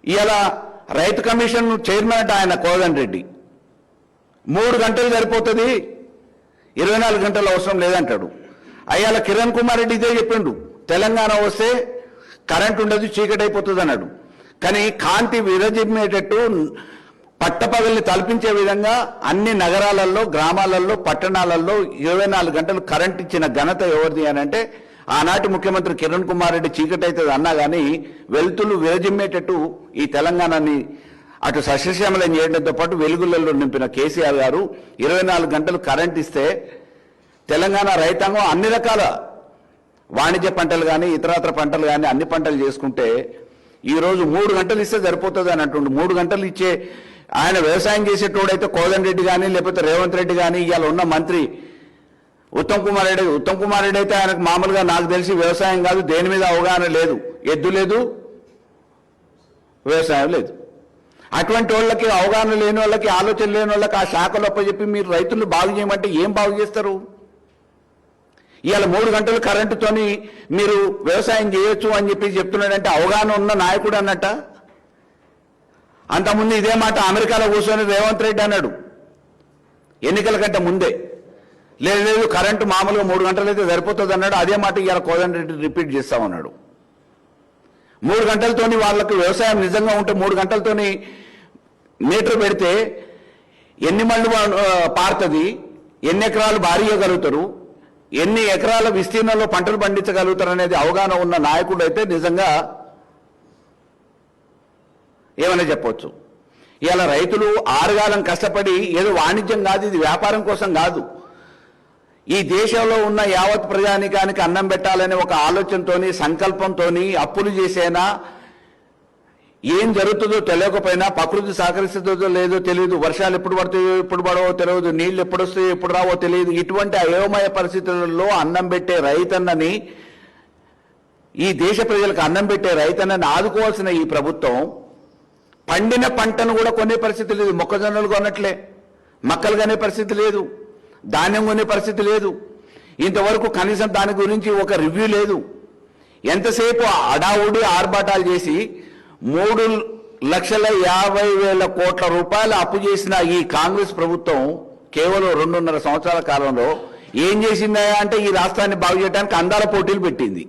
ఇవాళ రైతు commission chairman అంటే ఆయన కోదండ రెడ్డి 3 గంటలు సరిపోతుంది 24 గంటలు అవసరం లేదంటాడు. అయ్యాల కిరణ్ కుమార్ రెడ్డి ఇదే చెప్పిండు, తెలంగాణ వస్తే కరెంట్ ఉండదు, చీకటి అయిపోతుంది అన్నాడు. కానీ కాంతి విరజిమ్మేటట్టు పట్టపగల్ని తలపించే విధంగా అన్ని నగరాలలో, గ్రామాలలో, పట్టణాలలో 24 గంటలు కరెంట్ ఇచ్చిన ఘనత ఎవరిది అని అంటే ఆనాటి ముఖ్యమంత్రి కిరణ్ కుమార్ రెడ్డి చీకటి అవుతుంది అన్నా కానీ వెలుతులు విరజిమ్మేటట్టు ఈ తెలంగాణని అటు సస్యశ్యామలం చేయడంతో పాటు వెలుగులలో నింపిన కేసీఆర్ గారు 24 గంటలు కరెంట్ ఇస్తే తెలంగాణ రైతాంగం అన్ని రకాల వాణిజ్య పంటలు కానీ ఇతరత్ర పంటలు కానీ అన్ని పంటలు చేసుకుంటే ఈరోజు 3 గంటలు ఇస్తే సరిపోతుంది అని అంటుండు. 3 గంటలు ఇచ్చే ఆయన వ్యవసాయం చేసేటోడైతే కోదండ రెడ్డి కానీ లేకపోతే రేవంత్ రెడ్డి కానీ ఇవాళ ఉన్న మంత్రి ఉత్తమ్ కుమార్ రెడ్డి అయితే ఆయనకు మామూలుగా నాకు తెలిసి వ్యవసాయం కాదు, దేని మీద అవగాహన లేదు, ఎద్దు లేదు, వ్యవసాయం లేదు. అటువంటి వాళ్ళకి, అవగాహన లేని వాళ్ళకి, ఆలోచన లేని వాళ్ళకి ఆ శాఖలు అప్పచెప్పి మీరు రైతులు బాగు చేయమంటే ఏం బాగు చేస్తారు? ఇవాళ 3 గంటలు కరెంటుతోని మీరు వ్యవసాయం చేయొచ్చు అని చెప్పి చెప్తున్నాడంటే అవగాహన ఉన్న నాయకుడు అన్నట్ట. అంతకుముందు ఇదే మాట అమెరికాలో కూర్చొని రేవంత్ రెడ్డి అన్నాడు ఎన్నికల కంటే ముందే, లేదు కరెంటు మామూలుగా 3 గంటలు అయితే సరిపోతుంది అన్నాడు. అదే మాట ఇవాళ కోదండ రెడ్డి రిపీట్ చేస్తామన్నాడు. 3 గంటలతోని వాళ్ళకి వ్యవసాయం నిజంగా ఉంటే 3 గంటలతోని మీటర్ పెడితే ఎన్ని మళ్ళు పారుతుంది, ఎన్ని ఎకరాలు భారీయగలుగుతారు, ఎన్ని ఎకరాల విస్తీర్ణంలో పంటలు పండించగలుగుతారు అనేది అవగాహన ఉన్న నాయకుడు అయితే నిజంగా ఏమైనా చెప్పవచ్చు. ఇవాళ రైతులు ఆరుగాలం కష్టపడి ఏదో వాణిజ్యం కాదు, ఇది వ్యాపారం కోసం కాదు, ఈ దేశంలో ఉన్న యావత్ ప్రజానికానికి అన్నం పెట్టాలనే ఒక ఆలోచనతోని, సంకల్పంతోని అప్పులు చేసేనా, ఏం జరుగుతుందో తెలియకపోయినా, ప్రకృతి సహకరిస్తుందో లేదో తెలియదు, వర్షాలు ఎప్పుడు పడతాయో ఎప్పుడు పడవో తెలియదు, నీళ్లు ఎప్పుడు వస్తాయో ఎప్పుడు రావో తెలియదు, ఇటువంటి అయోమయ పరిస్థితులలో అన్నం పెట్టే రైతన్నని, ఈ దేశ ప్రజలకు అన్నం పెట్టే రైతన్నని ఆదుకోవాల్సిన ఈ ప్రభుత్వం పండిన పంటను కూడా కొనే పరిస్థితి లేదు. మొక్కజొన్నలు కొనట్లే, మక్కలు కొనే పరిస్థితి లేదు, ధాన్యం కొనే పరిస్థితి లేదు. ఇంతవరకు కనీసం దాని గురించి ఒక రివ్యూ లేదు. ఎంతసేపు అడావుడి ఆర్భాటాలు చేసి 3,50,000 కోట్ల రూపాయలు అప్పు చేసిన ఈ కాంగ్రెస్ ప్రభుత్వం కేవలం 2.5 సంవత్సరాల కాలంలో ఏం చేసిందా అంటే ఈ రాష్ట్రాన్ని బాగు చేయడానికి అందాల పోటీలు పెట్టింది.